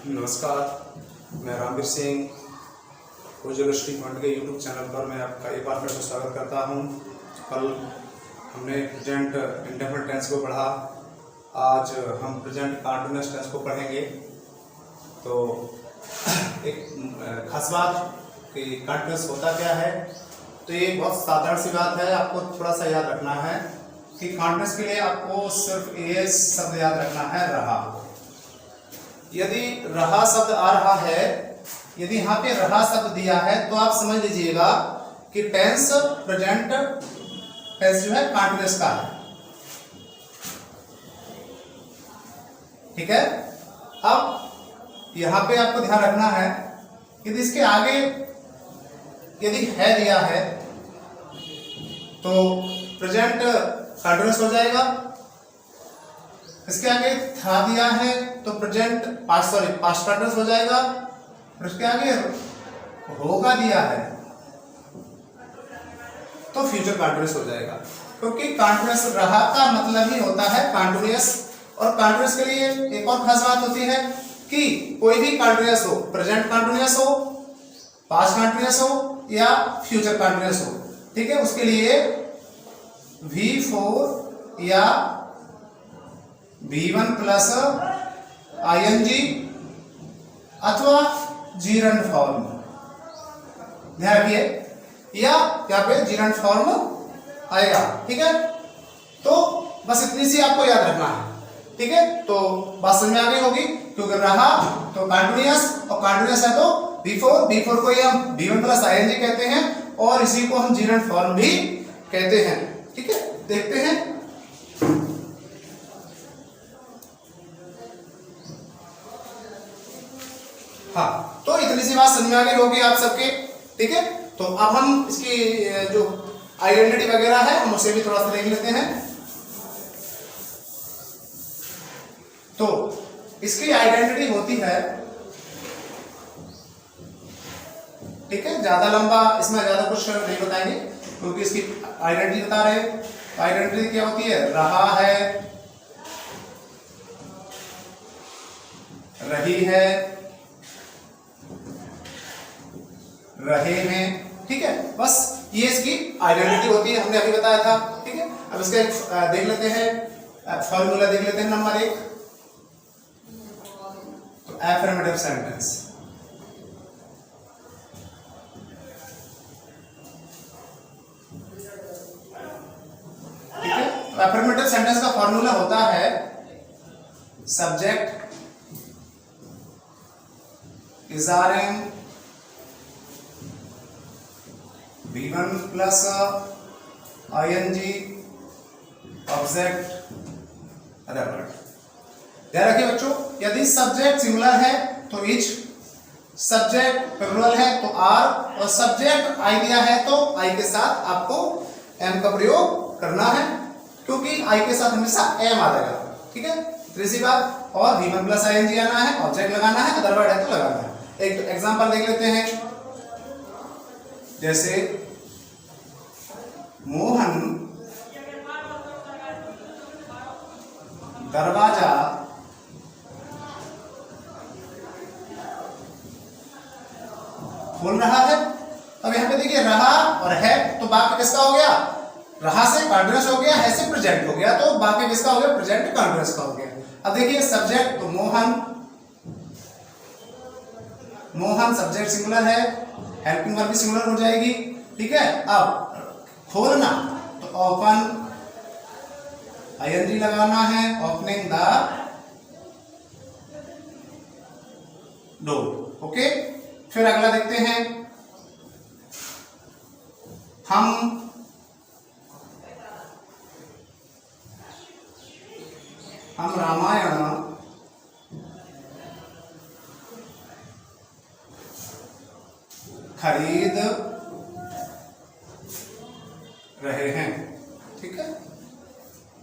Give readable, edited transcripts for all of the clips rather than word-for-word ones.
नमस्कार, मैं रामवीर सिंह कोजोलश्री फंड के यूट्यूब चैनल पर मैं आपका एक बार फिर से स्वागत करता हूं। कल हमने प्रेजेंट इंडेफिनिट टेंस को पढ़ा, आज हम प्रेजेंट कंटीन्यूअस टेंस को पढ़ेंगे। तो एक खास बात कि कंटीन्यूअस होता क्या है, तो ये बहुत साधारण सी बात है, आपको थोड़ा सा याद रखना है कि कंटीन्यूअस के लिए आपको सिर्फ ये शब्द याद रखना है, रहा। यदि रहा शब्द आ रहा है, यदि यहाँ पे रहा शब्द दिया है तो आप समझ लीजिएगा कि टेंस प्रेजेंट टेंस जो है कंटीन्यूअस का है। ठीक है, अब यहाँ पे आपको ध्यान रखना है यदि इसके आगे यदि है दिया है तो प्रेजेंट कंटीन्यूअस हो जाएगा। इसके आगे था दिया है तो प्रेजेंट पास्ट कंटीन्यूअस हो जाएगा। और इसके आगे होगा दिया है तो फ्यूचर कंटीन्यूअस हो जाएगा, क्योंकि कंटीन्यूअस रहा का मतलब ही होता है कंटीन्यूअस। और कंटीन्यूअस के लिए एक और खास बात होती है कि कोई भी कंटीन्यूअस हो, प्रेजेंट कंटीन्यूअस हो, पास्ट कंटीन्यूअस हो या फ्यूचर कंटीन्यूअस हो, ठीक है, उसके लिए V4 या V1 प्लस ING अथवा जीरंड फॉर्म, ध्यान रखिए, या यहाँ पे जीरंड फॉर्म आएगा। ठीक है, तो बस इतनी सी आपको याद रखना है। ठीक है, तो बात समझ में आ गई होगी, क्योंकि रहा तो कंटीन्यूअस और कंटीन्यूअस है तो V4 को ही हम V1 प्लस ING कहते हैं और इसी को हम जीरंड फॉर्म भी कहते हैं। ठीक है, देखते हैं। हाँ, तो इतनी सी बात समझ में आ गई होगी आप सबके। ठीक है, तो अब हम इसकी जो आइडेंटिटी वगैरह है हम उसे भी थोड़ा सा देख लेते हैं। तो इसकी आइडेंटिटी होती है, ठीक है, ज्यादा लंबा इसमें ज्यादा कुछ नहीं बताएंगे क्योंकि इसकी आइडेंटिटी बता रहे। आइडेंटिटी क्या होती है? रहा है, रही है, रहे हैं। ठीक है, बस ये इसकी आइडेंटिटी होती है, हमने अभी बताया था। ठीक है, अब इसका देख लेते हैं, फॉर्मूला देख लेते हैं नंबर 1। तो एफर्मेटिव सेंटेंस, ठीक है, एफर्मेटिव सेंटेंस का फॉर्मूला होता है subject desiring V1 plus ING object other word. ध्यान रखिए बच्चों, यदि सब्जेक्ट सिंगुलर है तो इच, सब्जेक्ट प्लूरल है तो आर, और सब्जेक्ट आई दिया है तो आई के साथ आपको एम का प्रयोग करना है, क्योंकि आई के साथ हमेशा एम आ जाएगा। ठीक है, तीसरी बात, और V1 प्लस ING आना है, ऑब्जेक्ट लगाना है, अदर वर्ड है तो लगाना है। एक एग्जांपल देख लेते हैं, जैसे मोहन दरवाजा खोल रहा है। अब यहाँ पे देखिए रहा और है तो वाक्य किसका हो गया? रहा से कंटीन्यूअस हो गया, है से प्रेजेंट हो गया, तो वाक्य किसका हो गया? प्रेजेंट कंटीन्यूअस का हो गया। अब देखिए सब्जेक्ट तो मोहन सब्जेक्ट सिंगुलर है, हेल्पिंग वर्ब भी सिंगुलर हो जाएगी। ठीक है, अब खोलना तो ओपन, ING लगाना है, ओपनिंग द डोर। ओके, फिर अगला देखते हैं, हम रामायण खरीद रहे हैं। ठीक है,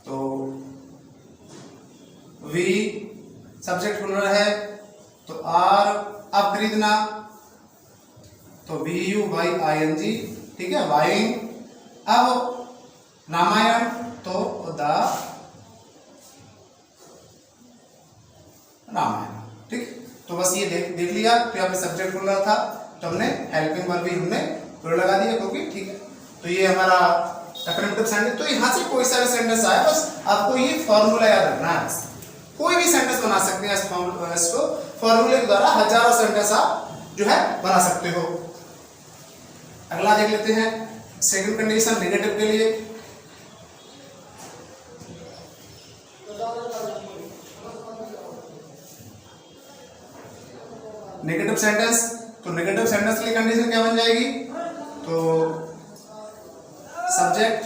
तो V सब्जेक्ट प्लूरल है तो आर, अब खरीदना तो VUYING। ठीक है, बाइंग। अब रामायण तो द रामायण। ठीक, तो बस ये देख लिया। तो यहाँ पे सब्जेक्ट बोल रहा था तो हमने हेल्पिंग वर्ब भी हमने प्रयोग लगा दिया, क्योंकि ठीक है। तो ये हमारा अफर्मेटिव सेंटेंस। तो यहाँ से कोई सा भी सेंटेंस आए, बस आपको ये फॉर्मूला याद रखना है। कोई भी सेंटेंस बना सकते हैं इसको फॉर्मूले के द्वारा हजारों सेंटेंस आप जो है बना सकते हो। अगला देख लेते हैं सेकंड कंडीशन नेगेटिव के लिए। नेगेटिव सेंटेंस, तो नेगेटिव सेंटेंस के लिए कंडीशन क्या बन जाएगी? तो सब्जेक्ट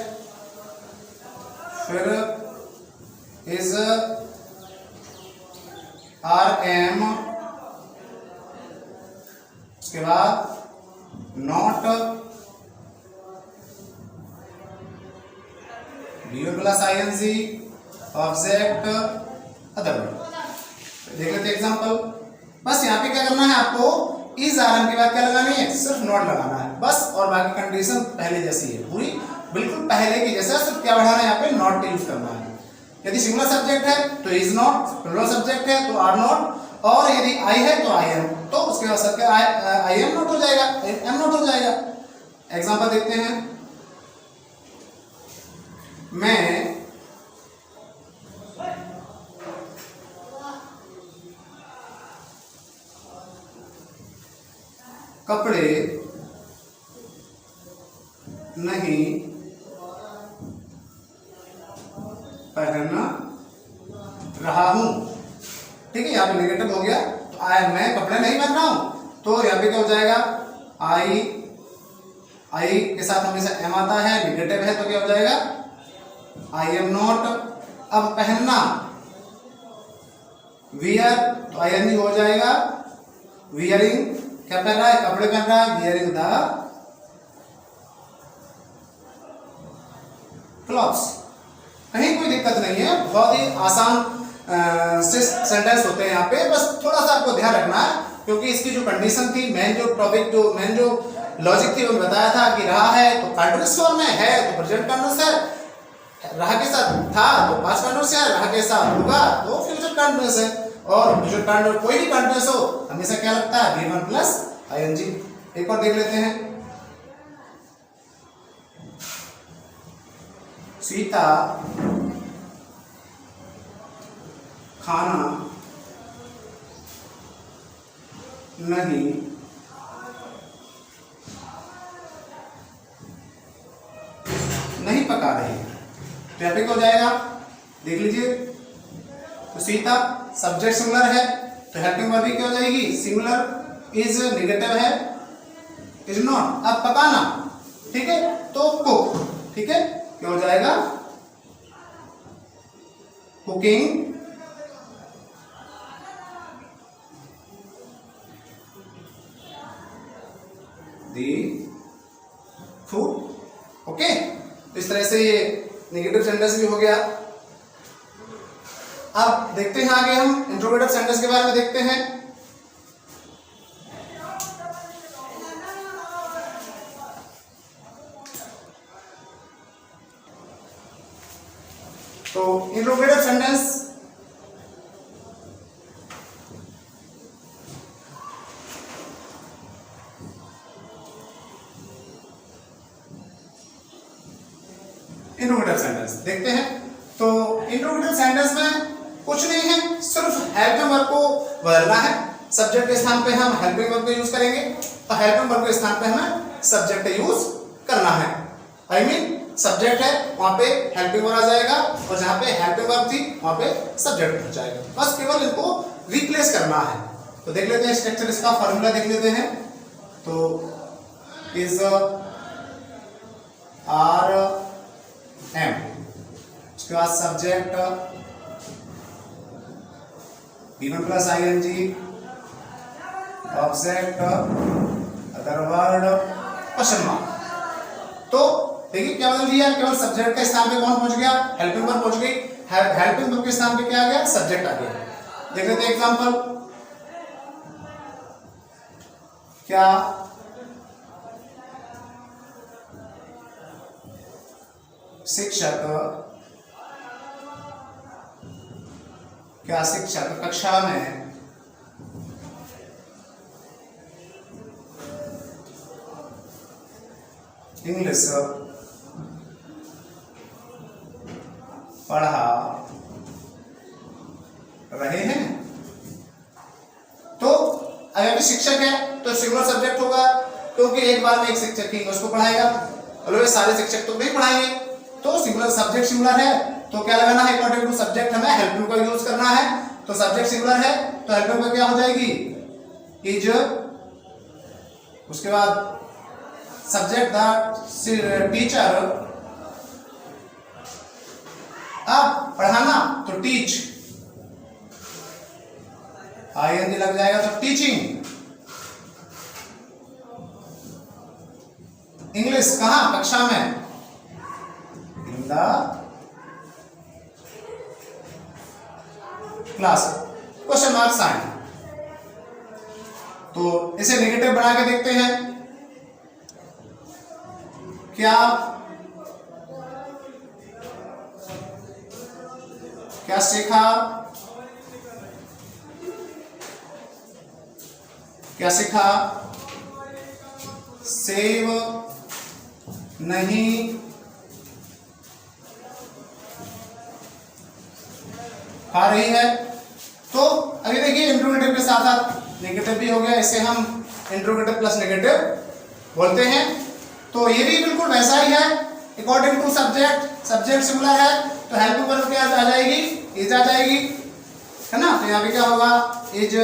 फिर इज आर एम, उसके बाद not V plus I N G object other. देख लेते एग्जांपल। बस यहाँ पे क्या करना है आपको, इस आरएम के बाद क्या लगानी है? सिर्फ नॉट लगाना है बस, और बाकी कंडीशन पहले जैसी है, पूरी बिल्कुल पहले की जैसा। सिर्फ क्या बढ़ाना है यहाँ पे? नॉट यूज करना है। यदि सिंगुलर सब्जेक्ट है तो इज नॉट, प्लूरल सब्जेक्ट है तो आर नॉट, और यदि आई है तो आई एम, तो उसके बाद सबके आई एम नॉट हो जाएगा, एम नॉट हो जाएगा। एग्जांपल देखते हैं। मैं कपड़े नहीं पहन रहा हूं। ठीक है, यहाँ पे नेगेटिव हो गया। तो मैं कपड़े नहीं पहन रहा हूं, तो यहाँ पे क्या हो जाएगा? आई के साथ हमेशा एम आता है, नेगेटिव है तो क्या हो जाएगा? I am not. अब पहनना वियर, तो आई एन जी हो जाएगा वियरिंग। क्या पहन रहा है? कपड़े पहन रहा है, वियरिंग द क्लॉथ्स। कहीं कोई दिक्कत नहीं है, बहुत ही आसान सेंटेंस होते हैं यहाँ पे। बस थोड़ा सा आपको ध्यान रखना है, क्योंकि इसकी जो कंडीशन थी, मेन जो लॉजिक थी वो बताया था कि रहा है तो कंटीन्यूअस फॉर्म में है तो प्रेजेंट कंटीन्यूअस है, रहा के साथ था तो पास्ट कंटीन्यूअस है, रहा के साथ होगा तो फ्यूचर कंटीन्यूअस है। और फ्यूचर कंटीन्यूअस कोई भी कंटीन्यूअस हो हमेशा क्या लगता है? V1 plus ING. एक और देख लेते हैं। सीता खाना नहीं पका रही। तो यहाँ पे क्या हो जाएगा? देख लीजिए। तो सीता सब्जेक्ट सिंगुलर है तो हेल्पिंग वर्ब भी क्या हो जाएगी? सिंगुलर। इज नेगेटिव है, इज नॉट। अब पकाना, ठीक है, तो कुक, ठीक है, क्या हो जाएगा? कुकिंग दी फूड। ओके, इस तरह से ये नेगेटिव सेंटेंस भी हो गया। अब देखते हैं आगे हम इंट्रोगेटिव सेंटेंस के बारे में देखते हैं। तो इंट्रोगेटिव सेंटेंस इंट्रोगेटिव सेंटेंस देखते हैं। तो इंट्रोगेटिव सेंटेंस में कुछ नहीं है, सिर्फ हेल्पिंग वर्ब को बदलना है। सब्जेक्ट के स्थान पे हम हेल्पिंग वर्ब का यूज करेंगे और हेल्पिंग वर्ब के स्थान पे हमें सब्जेक्ट का यूज करना है। आई मीन सब्जेक्ट है वहां पे हेल्पिंग वर्ब आ जाएगा, और जहां पे हेल्पिंग वर्ब थी वहां पे सब्जेक्ट हो जाएगा। बस केवल इनको रिप्लेस करना है। तो देख लेते हैं स्ट्रक्चर, इसका फॉर्मूला देख लेते हैं। तो इज आर एम, उसके बाद subject V1 plus ING, object other word, question mark. तो देखिए क्या बदल दिया? केवल सब्जेक्ट के स्थान पे कौन पहुंच गया? हेल्पिंग वर्ब पहुंच गई। हेल्पिंग वर्ब के स्थान पे क्या आ गया? सब्जेक्ट आ गया। देख लेते हैं एग्जांपल। क्या शिक्षक कक्षा में इंग्लिश पढ़ा रहे हैं। तो अगर शिक्षक है तो सिंगुलर सब्जेक्ट होगा, क्योंकि एक बार में एक शिक्षक ही इंग्लिश को पढ़ाएगा, और सारे शिक्षक तो नहीं पढ़ाएंगे। तो सिंगुलर सब्जेक्ट सिंगुलर है तो क्या लगाना है, अकॉर्डिंग टू सब्जेक्ट हमें हेल्पिंग का यूज करना है। तो सब्जेक्ट सिंगुलर है तो हेल्पिंग का क्या हो जाएगी, इज। उसके बाद सब्जेक्ट द टीचर, अब पढ़ाना तो टीच, आईएनजी लग जाएगा तो टीचिंग। इंग्लिश कहां, कक्षा में, in the class, question mark sign. तो इसे नेगेटिव बना के देखते हैं। क्या क्या सीखा, क्या सीखा, सेव नहीं खा रही है। तो अभी देखिए इंट्रोगेटिव के साथ साथ नेगेटिव भी हो गया, इसे हम इंट्रोगेटिव प्लस नेगेटिव बोलते हैं। तो ये भी बिल्कुल वैसा ही है, according to subject, subject similar है तो हेल्पिंग वर्ब क्या आ जाएगी, इज आ जाएगी, है ना। तो यहाँ पे क्या होगा, इज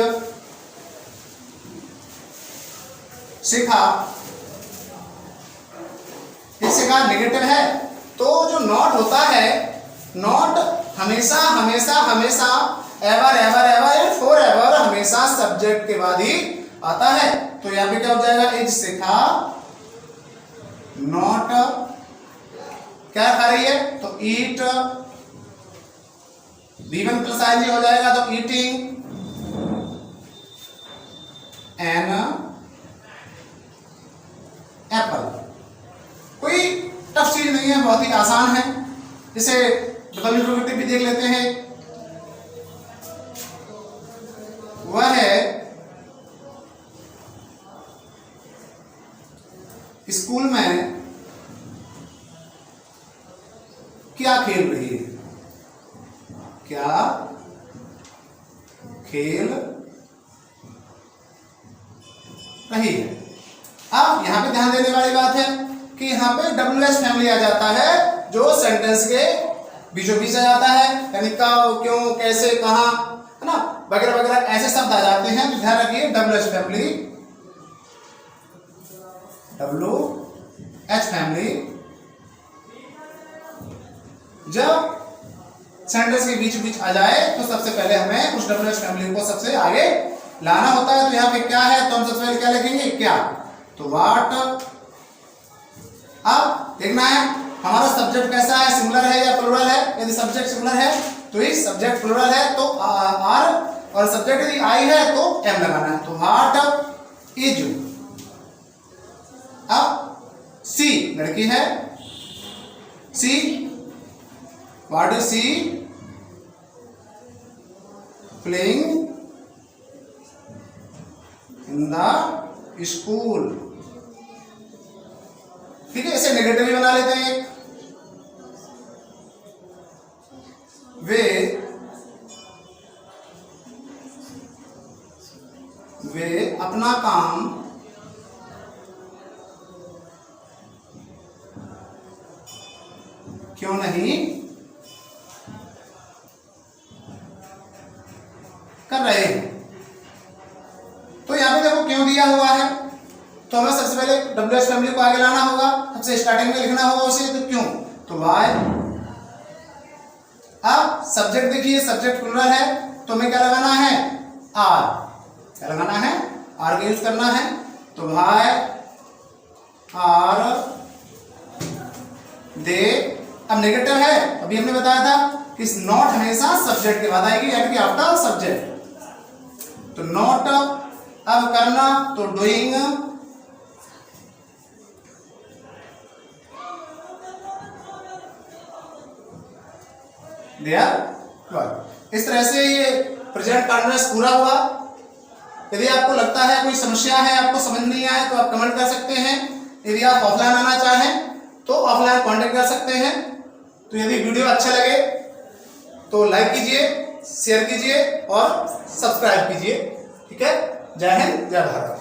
सीखा, इससे कहा नेगेटिव है। तो जो नॉट होता है, नॉट हमेशा हमेशा हमेशा ever ever ever and for ever हमेशा सब्जेक्ट के बाद ही आता है। तो यहाँ पे क्या हो जाएगा, इज सीखा, नॉट क्या खा रही है तो ईट, V1 प्लस आईएनजी हो जाएगा तो ईटिंग एन एप्पल। कोई टफ चीज नहीं है, बहुत ही आसान है। इसे डबल इंट्रोगेटिव भी देख लेते हैं। वह है स्कूल में क्या खेल रही है, क्या खेल रही है। अब यहां पे ध्यान देने वाली बात है कि यहाँ पे WH फैमिली आ जाता है, जो सेंटेंस के बीचों बीच आ जाता है, यानी कब, क्यों, कैसे, कहां, है ना, वगैरह वगैरह ऐसे शब्द आ जाते हैं। तो ध्यान रखिए WH फैमिली, WH फैमिली जब सेंटेंस के बीच बीच आ जाए तो सबसे पहले हमें उस WH फैमिली को सबसे आगे लाना होता है। तो यहाँ पे क्या है तो हम सबसे पहले क्या लिखेंगे, क्या। तो व्हाट, अब देखना है हमारा सब्जेक्ट कैसा है, सिंगुलर है या प्लुरल है। यदि सब्जेक्ट सिंगुलर है तो इस सब्जेक्ट प्लुरल है तो आर, और सब्जेक्ट यदि आई है तो एम लगाना है। तो व्हाट इज, अब सी लड़की है, she, what is she playing in the school. ठीक है, इसे नेगेटिव भी बना लेते हैं। वे अपना काम क्यों नहीं कर रहे हैं। तो यहां पे देखो क्यों दिया हुआ है, तो हमें सबसे पहले WH फैमिली को आगे लाना होगा, सबसे स्टार्टिंग में लिखना होगा उसे, तो क्यों, तो वाई। अब सब्जेक्ट देखिए, सब्जेक्ट प्लुरल है तो हमें क्या लगाना है, आर, क्या लगाना है, आर का यूज करना है। तो वाई आर दे। अब नेगेटिव है, अभी हमने बताया था कि नॉट हमेशा सब्जेक्ट के बाद आएगी, यानी कि आफ्टर सब्जेक्ट। तो नॉट, अब करना तो डूइंग, वर्क। इस तरह से ये प्रेजेंट कंटीन्यूअस पूरा हुआ। यदि आपको लगता है कोई समस्या है, आपको समझ नहीं आए, तो आप कमेंट कर सकते हैं। यदि आप ऑफलाइन आना चाहें तो ऑफलाइन कांटेक्ट कर सकते हैं। तो यदि वीडियो अच्छा लगे तो लाइक कीजिए, शेयर कीजिए और सब्सक्राइब कीजिए। ठीक है, जय हिंद, जय भारत।